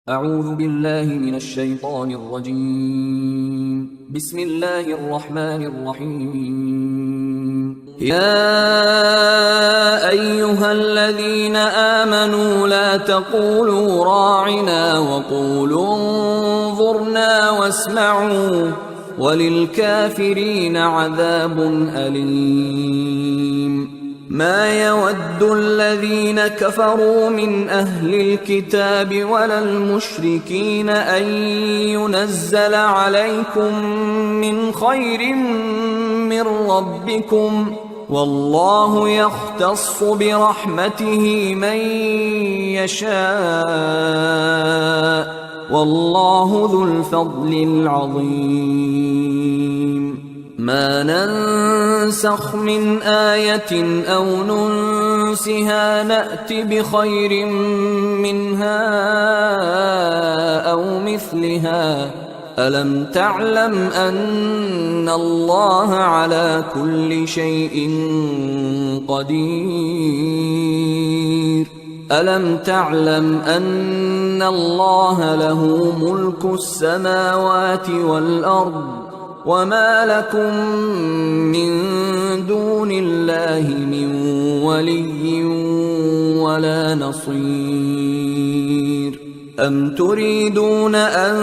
أعوذ بالله من الشيطان الرجيم. بسم الله الرحمن الرحيم. يا أيها الذين آمنوا لا تقولوا راعنا وقولوا انظرنا واسمعوا وللكافرين عذاب أليم. ما يود الذين كفروا من أهل الكتاب ولا المشركين أن ينزل عليكم من خير من ربكم، والله يختص برحمته من يشاء، والله ذو الفضل العظيم. ما ننسخ من آية أو ننسها نأت بخير منها أو مثلها. ألم تعلم أن الله على كل شيء قدير؟ ألم تعلم أن الله له ملك السماوات والأرض وما لكم من دون الله من ولي ولا نصير؟ أم تريدون أن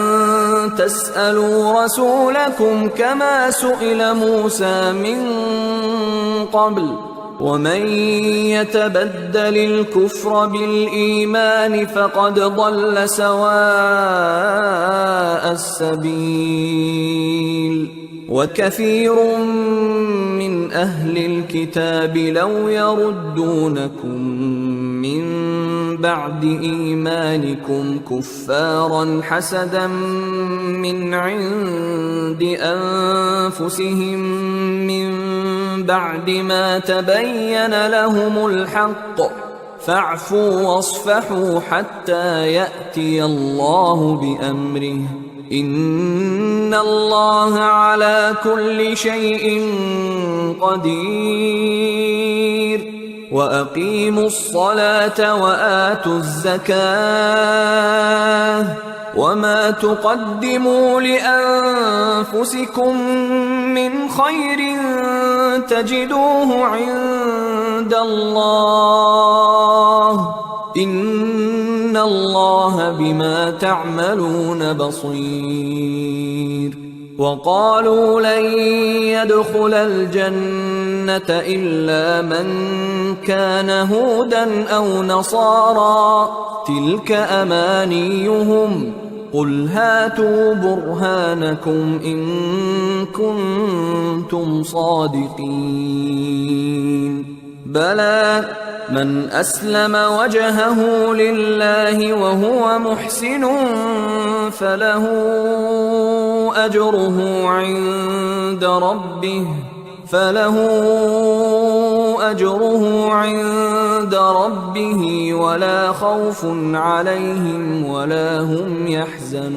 تسألوا رسولكم كما سئل موسى من قبل؟ ومن يتبدل الكفر بالإيمان فقد ضل سواء السبيل. وكثير من أهل الكتاب لو يردونكم من بعد إيمانكم كفارا حسدا من عند أنفسهم من بعد ما تبين لهم الحق، فاعفوا واصفحوا حتى يأتي الله بأمره، إن الله على كل شيء قدير. وأقيموا الصلاة وآتوا الزكاة وما تقدموا لأنفسكم من خير تجدوه عند الله، إن الله بما تعملون بصير. وقالوا لن يدخل الجنة إلا من كان هودا أو نصارى، تلك أمانيهم، قل هاتوا برهانكم إن كنتم صادقين. بلى من أسلم وجهه لله وهو محسن فله أجره عند ربه ولا خوف عليهم ولا هم يحزنون.